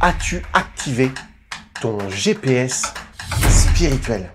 As-tu activé ton GPS spirituel?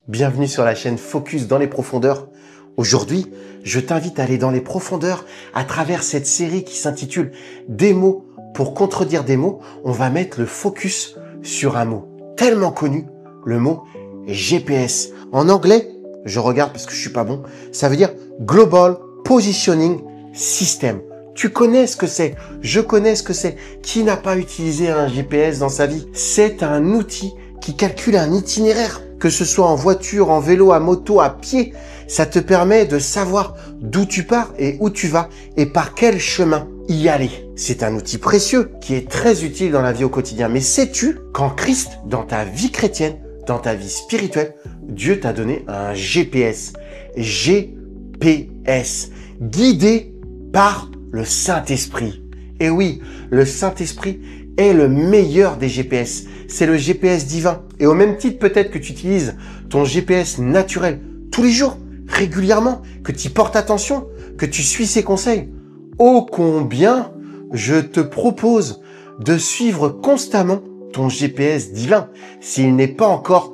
Bienvenue sur la chaîne Focus dans les profondeurs. Aujourd'hui, je t'invite à aller dans les profondeurs à travers cette série qui s'intitule Des mots pour contredire des mots. On va mettre le focus sur un mot tellement connu, le mot GPS. En anglais, je regarde parce que je suis pas bon, ça veut dire Global Positioning System. Tu connais ce que c'est, je connais ce que c'est. Qui n'a pas utilisé un GPS dans sa vie? C'est un outil qui calcule un itinéraire, que ce soit en voiture, en vélo, à moto, à pied. Ça te permet de savoir d'où tu pars et où tu vas et par quel chemin y aller. C'est un outil précieux qui est très utile dans la vie au quotidien. Mais sais-tu qu'en Christ, dans ta vie chrétienne, dans ta vie spirituelle, Dieu t'a donné un GPS. GPS. Guidé par le Saint-Esprit. Et oui, le Saint-Esprit est le meilleur des GPS. C'est le GPS divin. Et au même titre, peut-être que tu utilises ton GPS naturel tous les jours, régulièrement, que tu y portes attention, que tu suis ses conseils. Ô combien je te propose de suivre constamment ton GPS divin. S'il n'est pas encore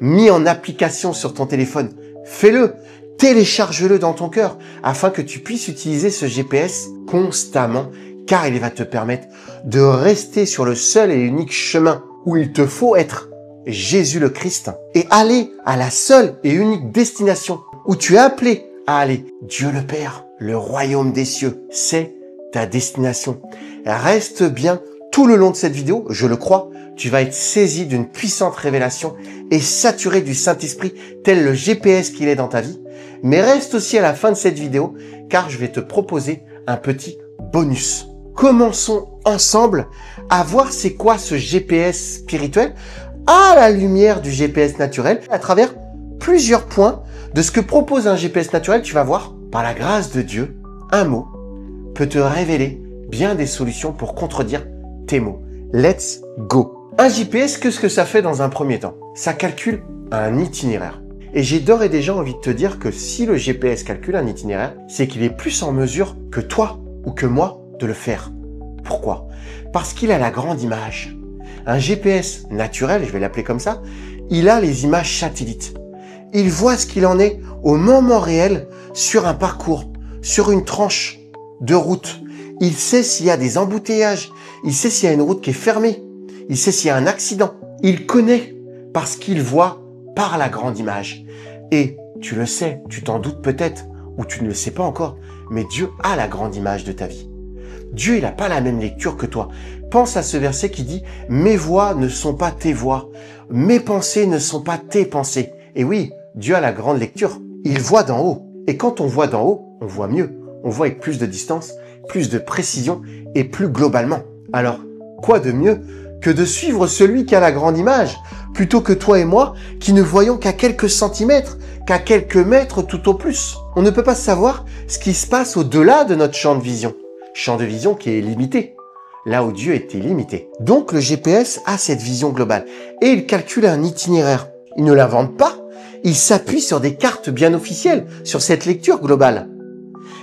mis en application sur ton téléphone, fais-le, télécharge-le dans ton cœur afin que tu puisses utiliser ce GPS constamment, car il va te permettre de rester sur le seul et unique chemin où il te faut être, Jésus le Christ, et aller à la seule et unique destination où tu es appelé à aller. Dieu le Père, le royaume des cieux, c'est ta destination. Reste bien tout le long de cette vidéo, je le crois, tu vas être saisi d'une puissante révélation et saturé du Saint-Esprit tel le GPS qu'il est dans ta vie. Mais reste aussi à la fin de cette vidéo car je vais te proposer un petit bonus. Commençons ensemble à voir c'est quoi ce GPS spirituel à la lumière du GPS naturel à travers plusieurs points de ce que propose un GPS naturel. Tu vas voir, par la grâce de Dieu, un mot peut te révéler bien des solutions pour contredire tes mots. Let's go! Un GPS, qu'est-ce que ça fait dans un premier temps? Ça calcule un itinéraire. Et j'ai d'ores et déjà envie de te dire que si le GPS calcule un itinéraire, c'est qu'il est plus en mesure que toi ou que moi de le faire. Pourquoi? Parce qu'il a la grande image. Un GPS naturel, je vais l'appeler comme ça, il a les images satellites. Il voit ce qu'il en est au moment réel sur un parcours, sur une tranche de route. Il sait s'il y a des embouteillages, il sait s'il y a une route qui est fermée, il sait s'il y a un accident. Il connaît parce qu'il voit par la grande image. Et tu le sais, tu t'en doutes peut-être, ou tu ne le sais pas encore, mais Dieu a la grande image de ta vie. Dieu, il n'a pas la même lecture que toi. Pense à ce verset qui dit « Mes voix ne sont pas tes voix, mes pensées ne sont pas tes pensées. » Et oui, Dieu a la grande lecture. Il voit d'en haut. Et quand on voit d'en haut, on voit mieux. On voit avec plus de distance, plus de précision et plus globalement. Alors, quoi de mieux que de suivre celui qui a la grande image, plutôt que toi et moi qui ne voyons qu'à quelques centimètres, qu'à quelques mètres tout au plus. On ne peut pas savoir ce qui se passe au-delà de notre champ de vision. Champ de vision qui est limité, là où Dieu était limité. Donc le GPS a cette vision globale et il calcule un itinéraire. Il ne l'invente pas, il s'appuie sur des cartes bien officielles, sur cette lecture globale.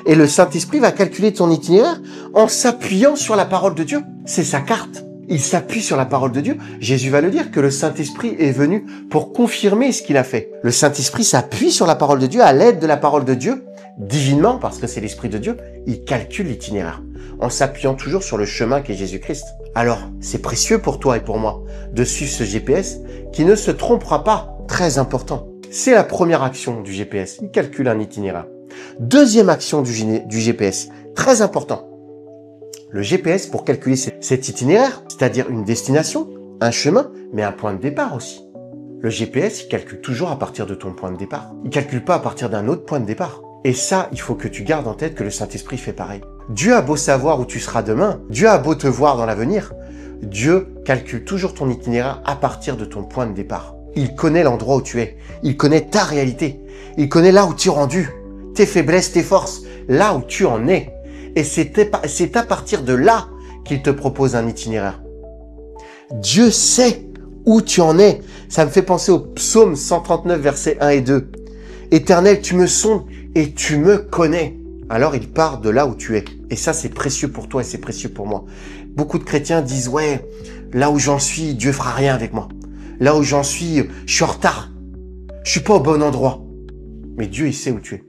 Et le Saint-Esprit va calculer ton itinéraire en s'appuyant sur la parole de Dieu. C'est sa carte. Il s'appuie sur la parole de Dieu. Jésus va le dire que le Saint-Esprit est venu pour confirmer ce qu'il a fait. Le Saint-Esprit s'appuie sur la parole de Dieu à l'aide de la parole de Dieu, divinement, parce que c'est l'Esprit de Dieu. Il calcule l'itinéraire en s'appuyant toujours sur le chemin qu'est Jésus-Christ. Alors, c'est précieux pour toi et pour moi de suivre ce GPS qui ne se trompera pas. Très important. C'est la première action du GPS. Il calcule un itinéraire. Deuxième action du GPS, très important. Le GPS, pour calculer cet itinéraire, c'est-à-dire une destination, un chemin, mais un point de départ aussi. Le GPS, il calcule toujours à partir de ton point de départ. Il calcule pas à partir d'un autre point de départ. Et ça, il faut que tu gardes en tête que le Saint-Esprit fait pareil. Dieu a beau savoir où tu seras demain, Dieu a beau te voir dans l'avenir, Dieu calcule toujours ton itinéraire à partir de ton point de départ. Il connaît l'endroit où tu es, il connaît ta réalité, il connaît là où tu es rendu, tes faiblesses, tes forces, là où tu en es. Et c'est à partir de là qu'il te propose un itinéraire. Dieu sait où tu en es. Ça me fait penser au psaume 139, versets 1 et 2. Éternel, tu me sondes et tu me connais. Alors il part de là où tu es. Et ça, c'est précieux pour toi et c'est précieux pour moi. Beaucoup de chrétiens disent, ouais, là où j'en suis, Dieu fera rien avec moi. Là où j'en suis, je suis en retard. Je suis pas au bon endroit. Mais Dieu, il sait où tu es.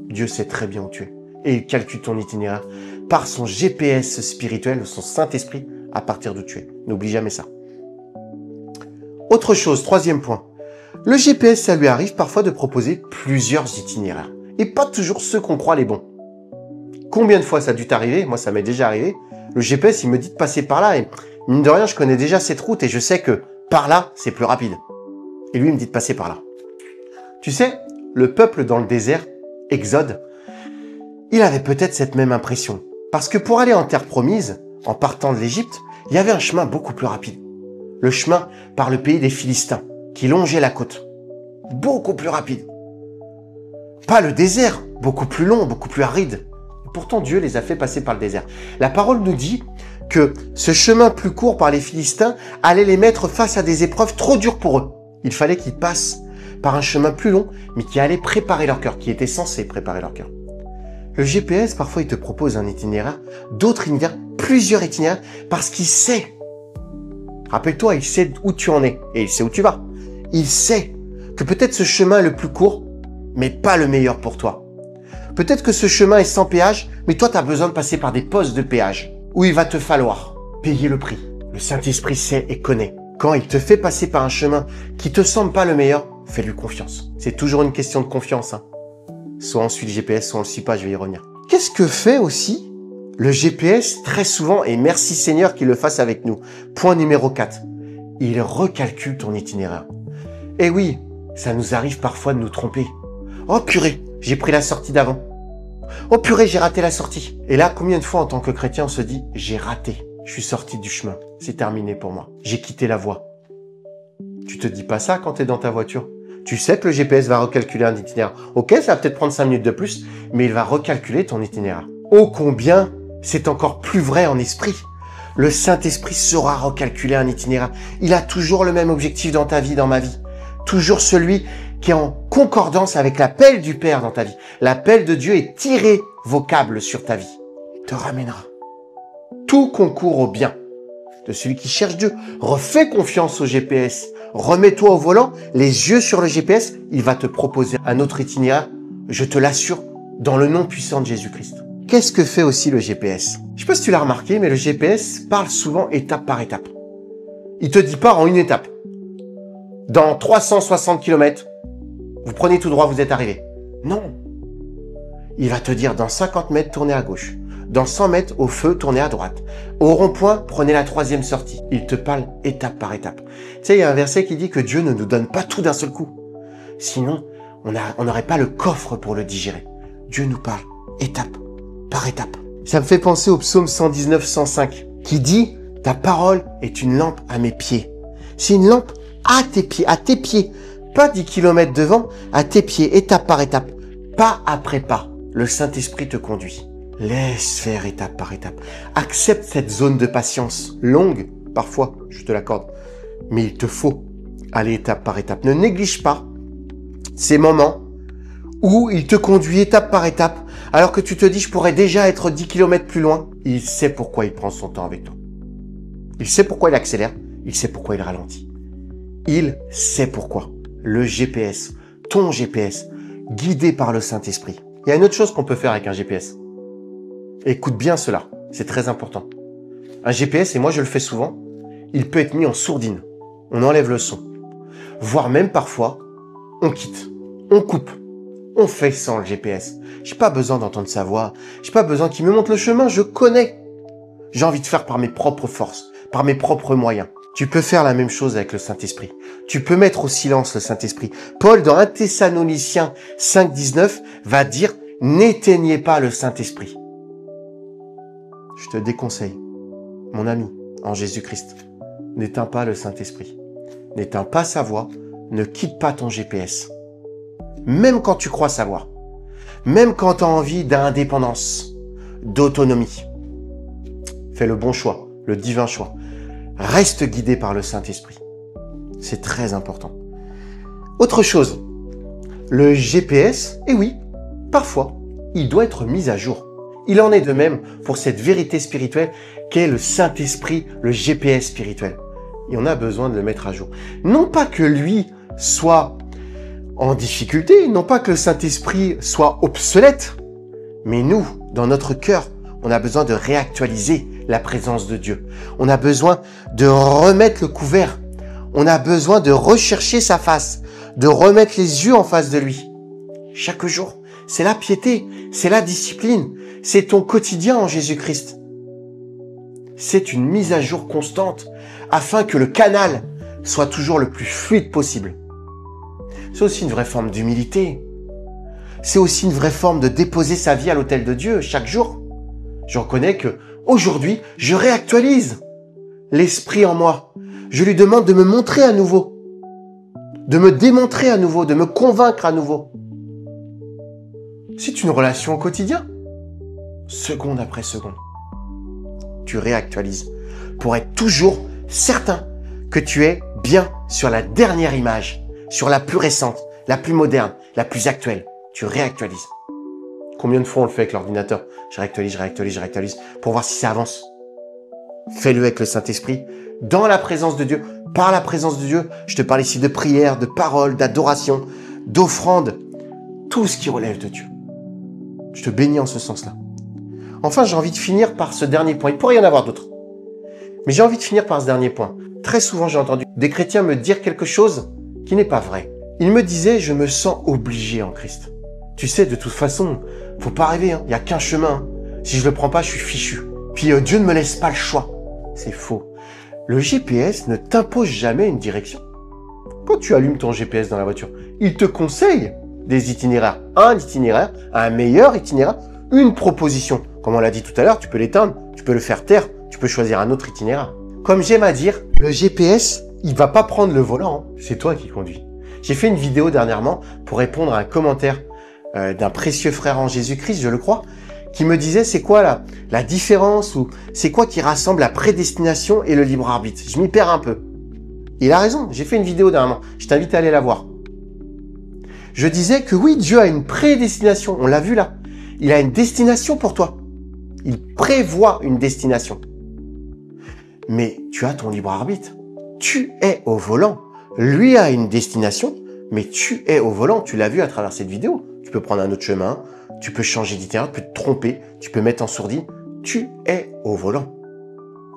Dieu sait très bien où tu es. Et il calcule ton itinéraire par son GPS spirituel, son Saint-Esprit, à partir d'où tu es. N'oublie jamais ça. Autre chose, troisième point. Le GPS, ça lui arrive parfois de proposer plusieurs itinéraires. Et pas toujours ceux qu'on croit les bons. Combien de fois ça a dû t'arriver? Moi, ça m'est déjà arrivé. Le GPS, il me dit de passer par là. Et mine de rien, je connais déjà cette route et je sais que par là, c'est plus rapide. Et lui, il me dit de passer par là. Tu sais, le peuple dans le désert, Exode, il avait peut-être cette même impression. Parce que pour aller en terre promise, en partant de l'Égypte, il y avait un chemin beaucoup plus rapide. Le chemin par le pays des Philistins, qui longeait la côte. Beaucoup plus rapide. Pas le désert, beaucoup plus long, beaucoup plus aride. Et pourtant, Dieu les a fait passer par le désert. La parole nous dit que ce chemin plus court par les Philistins allait les mettre face à des épreuves trop dures pour eux. Il fallait qu'ils passent par un chemin plus long, mais qui allait préparer leur cœur, qui était censé préparer leur cœur. Le GPS, parfois, il te propose un itinéraire, d'autres itinéraires, plusieurs itinéraires, parce qu'il sait. Rappelle-toi, il sait où tu en es, et il sait où tu vas. Il sait que peut-être ce chemin est le plus court, mais pas le meilleur pour toi. Peut-être que ce chemin est sans péage, mais toi, tu as besoin de passer par des postes de péage, où il va te falloir payer le prix. Le Saint-Esprit sait et connaît. Quand il te fait passer par un chemin qui te semble pas le meilleur, fais-lui confiance. C'est toujours une question de confiance. Soit on suit le GPS, soit on le suit pas, je vais y revenir. Qu'est-ce que fait aussi le GPS très souvent, et merci Seigneur qu'il le fasse avec nous. Point numéro 4. Il recalcule ton itinéraire. Et oui, ça nous arrive parfois de nous tromper. Oh purée, j'ai pris la sortie d'avant. Oh purée, j'ai raté la sortie. Et là, combien de fois en tant que chrétien, on se dit, j'ai raté. Je suis sorti du chemin. C'est terminé pour moi. J'ai quitté la voie. Tu te dis pas ça quand tu es dans ta voiture. Tu sais que le GPS va recalculer un itinéraire. Ok, ça va peut-être prendre 5 minutes de plus, mais il va recalculer ton itinéraire. Oh combien c'est encore plus vrai en esprit. Le Saint-Esprit saura recalculer un itinéraire. Il a toujours le même objectif dans ta vie, dans ma vie. Toujours celui qui est en concordance avec l'appel du Père dans ta vie. L'appel de Dieu est irrévocable sur ta vie. Il te ramènera. Tout concourt au bien de celui qui cherche Dieu. Refais confiance au GPS. Remets-toi au volant, les yeux sur le GPS. Il va te proposer un autre itinéraire, je te l'assure, dans le nom puissant de Jésus-Christ. Qu'est-ce que fait aussi le GPS? Je sais pas si tu l'as remarqué, mais le GPS parle souvent étape par étape. Il te dit pas en une étape. Dans 360 km, vous prenez tout droit, vous êtes arrivé. Non. Il va te dire dans 50 mètres, tournez à gauche. Dans 100 mètres, au feu, tournez à droite. Au rond-point, prenez la 3e sortie. Il te parle étape par étape. Tu sais, il y a un verset qui dit que Dieu ne nous donne pas tout d'un seul coup. Sinon, on n'aurait pas le coffre pour le digérer. Dieu nous parle étape par étape. Ça me fait penser au psaume 119-105 qui dit « Ta parole est une lampe à mes pieds ». C'est une lampe à tes pieds. Pas 10 km devant, à tes pieds, étape par étape. Pas après pas. Le Saint-Esprit te conduit. Laisse faire étape par étape. Accepte cette zone de patience, longue, parfois, je te l'accorde. Mais il te faut aller étape par étape. Ne néglige pas ces moments où il te conduit étape par étape, alors que tu te dis, je pourrais déjà être 10 km plus loin. Il sait pourquoi il prend son temps avec toi. Il sait pourquoi il accélère, il sait pourquoi il ralentit. Il sait pourquoi. Le GPS, ton GPS, guidé par le Saint-Esprit. Il y a une autre chose qu'on peut faire avec un GPS. Écoute bien cela, c'est très important. Un GPS, et moi je le fais souvent, il peut être mis en sourdine. On enlève le son. Voire même parfois, on quitte, on coupe, on fait sans le GPS. J'ai pas besoin d'entendre sa voix, j'ai pas besoin qu'il me montre le chemin, je connais. J'ai envie de faire par mes propres forces, par mes propres moyens. Tu peux faire la même chose avec le Saint-Esprit. Tu peux mettre au silence le Saint-Esprit. Paul, dans 1 Thessaloniciens 5,19, va dire « N'éteignez pas le Saint-Esprit ». Je te déconseille, mon ami, en Jésus-Christ, n'éteins pas le Saint-Esprit. N'éteins pas sa voix, ne quitte pas ton GPS. Même quand tu crois savoir, même quand tu as envie d'indépendance, d'autonomie, fais le bon choix, le divin choix. Reste guidé par le Saint-Esprit. C'est très important. Autre chose, le GPS, eh oui, parfois, il doit être mis à jour. Il en est de même pour cette vérité spirituelle qu'est le Saint-Esprit, le GPS spirituel. Et on a besoin de le mettre à jour. Non pas que lui soit en difficulté, non pas que le Saint-Esprit soit obsolète, mais nous, dans notre cœur, on a besoin de réactualiser la présence de Dieu. On a besoin de remettre le couvert. On a besoin de rechercher sa face, de remettre les yeux en face de lui. Chaque jour, c'est la piété, c'est la discipline, c'est ton quotidien en Jésus-Christ. C'est une mise à jour constante afin que le canal soit toujours le plus fluide possible. C'est aussi une vraie forme d'humilité. C'est aussi une vraie forme de déposer sa vie à l'autel de Dieu chaque jour. Je reconnais que aujourd'hui, je réactualise l'esprit en moi. Je lui demande de me montrer à nouveau, de me démontrer à nouveau, de me convaincre à nouveau. C'est une relation au quotidien, seconde après seconde. Tu réactualises pour être toujours certain que tu es bien sur la dernière image, sur la plus récente, la plus moderne, la plus actuelle. Tu réactualises. Combien de fois on le fait avec l'ordinateur? Je réactualise pour voir si ça avance. Fais-le avec le Saint-Esprit, dans la présence de Dieu, par la présence de Dieu. Je te parle ici de prière, de parole, d'adoration, d'offrande, tout ce qui relève de Dieu. Je te bénis en ce sens-là. Enfin, j'ai envie de finir par ce dernier point. Il pourrait y en avoir d'autres. Mais j'ai envie de finir par ce dernier point. Très souvent, j'ai entendu des chrétiens me dire quelque chose qui n'est pas vrai. Ils me disaient, je me sens obligé en Christ. Tu sais, de toute façon, faut pas rêver, hein. Il n'y a qu'un chemin. Si je le prends pas, je suis fichu. Puis Dieu ne me laisse pas le choix. C'est faux. Le GPS ne t'impose jamais une direction. Quand tu allumes ton GPS dans la voiture, il te conseille des itinéraires. Un itinéraire, un meilleur itinéraire, une proposition. Comme on l'a dit tout à l'heure, tu peux l'éteindre, tu peux le faire taire, tu peux choisir un autre itinéraire. Comme j'aime à dire, le GPS, il va pas prendre le volant, hein. C'est toi qui conduis. J'ai fait une vidéo dernièrement pour répondre à un commentaire d'un précieux frère en Jésus-Christ, je le crois, qui me disait c'est quoi la différence ou c'est quoi qui rassemble la prédestination et le libre arbitre. Je m'y perds un peu. Il a raison, j'ai fait une vidéo dernièrement, je t'invite à aller la voir. Je disais que oui, Dieu a une prédestination, on l'a vu là. Il a une destination pour toi. Il prévoit une destination. Mais tu as ton libre arbitre. Tu es au volant. Lui a une destination, mais tu es au volant. Tu l'as vu à travers cette vidéo. Tu peux prendre un autre chemin, tu peux changer d'itinéraire, tu peux te tromper, tu peux mettre en sourdine. Tu es au volant.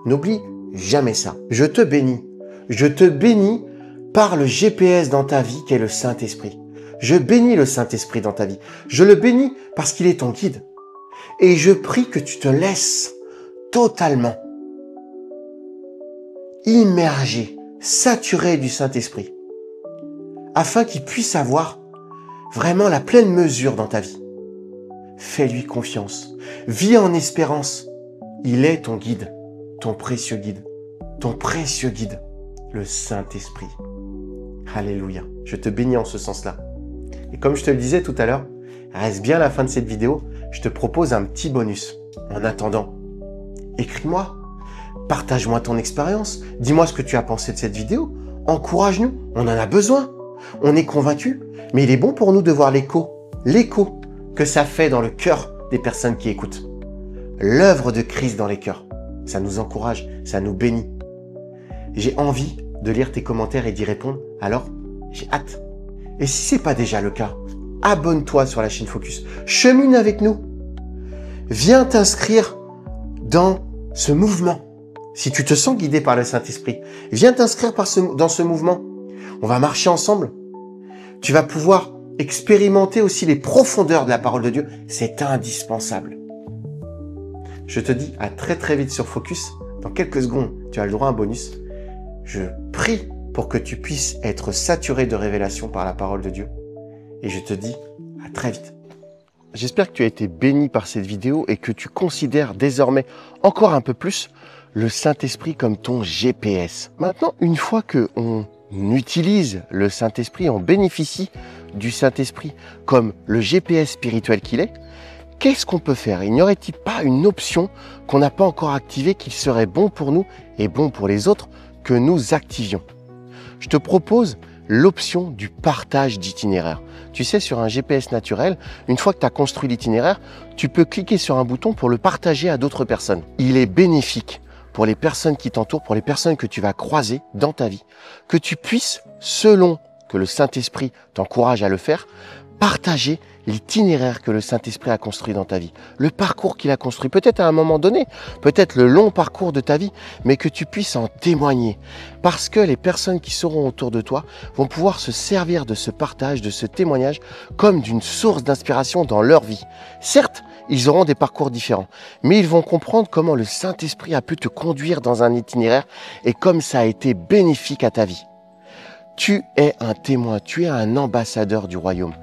N'oublie jamais ça. Je te bénis. Je te bénis par le GPS dans ta vie qu'est le Saint-Esprit. Je bénis le Saint-Esprit dans ta vie. Je le bénis parce qu'il est ton guide. Et je prie que tu te laisses totalement immerger, saturé du Saint-Esprit, afin qu'il puisse avoir vraiment la pleine mesure dans ta vie. Fais-lui confiance. Vis en espérance. Il est ton guide, ton précieux guide, le Saint-Esprit. Alléluia. Je te bénis en ce sens-là. Et comme je te le disais tout à l'heure, reste bien à la fin de cette vidéo, je te propose un petit bonus. En attendant, écris-moi, partage-moi ton expérience, dis-moi ce que tu as pensé de cette vidéo, encourage-nous, on en a besoin, on est convaincus, mais il est bon pour nous de voir l'écho que ça fait dans le cœur des personnes qui écoutent. L'œuvre de Christ dans les cœurs, ça nous encourage, ça nous bénit. J'ai envie de lire tes commentaires et d'y répondre, alors j'ai hâte. Et si c'est pas déjà le cas, abonne-toi sur la chaîne Focus, chemine avec nous, viens t'inscrire dans ce mouvement. Si tu te sens guidé par le Saint-Esprit, viens t'inscrire dans ce mouvement. On va marcher ensemble. Tu vas pouvoir expérimenter aussi les profondeurs de la parole de Dieu. C'est indispensable. Je te dis à très très vite sur Focus. Dans quelques secondes, tu as le droit à un bonus. Je prie pour que tu puisses être saturé de révélation par la parole de Dieu. Et je te dis à très vite. J'espère que tu as été béni par cette vidéo et que tu considères désormais encore un peu plus le Saint-Esprit comme ton GPS. Maintenant, une fois qu'on utilise le Saint-Esprit, on bénéficie du Saint-Esprit comme le GPS spirituel qu'il est, qu'est-ce qu'on peut faire? Il n'y aurait-il pas une option qu'on n'a pas encore activée qu'il serait bon pour nous et bon pour les autres que nous activions? Je te propose l'option du partage d'itinéraire. Tu sais, sur un GPS naturel, une fois que tu as construit l'itinéraire, tu peux cliquer sur un bouton pour le partager à d'autres personnes. Il est bénéfique pour les personnes qui t'entourent, pour les personnes que tu vas croiser dans ta vie, que tu puisses, selon que le Saint-Esprit t'encourage à le faire, partager l'itinéraire que le Saint-Esprit a construit dans ta vie, le parcours qu'il a construit, peut-être à un moment donné, peut-être le long parcours de ta vie, mais que tu puisses en témoigner. Parce que les personnes qui seront autour de toi vont pouvoir se servir de ce partage, de ce témoignage, comme d'une source d'inspiration dans leur vie. Certes, ils auront des parcours différents, mais ils vont comprendre comment le Saint-Esprit a pu te conduire dans un itinéraire et comme ça a été bénéfique à ta vie. Tu es un témoin, tu es un ambassadeur du royaume.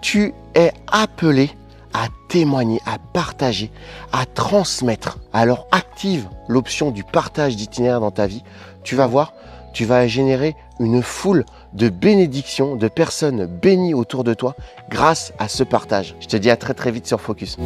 Tu es appelé à témoigner, à partager, à transmettre. Alors active l'option du partage d'itinéraire dans ta vie. Tu vas voir, tu vas générer une foule de bénédictions, de personnes bénies autour de toi grâce à ce partage. Je te dis à très très vite sur Focus.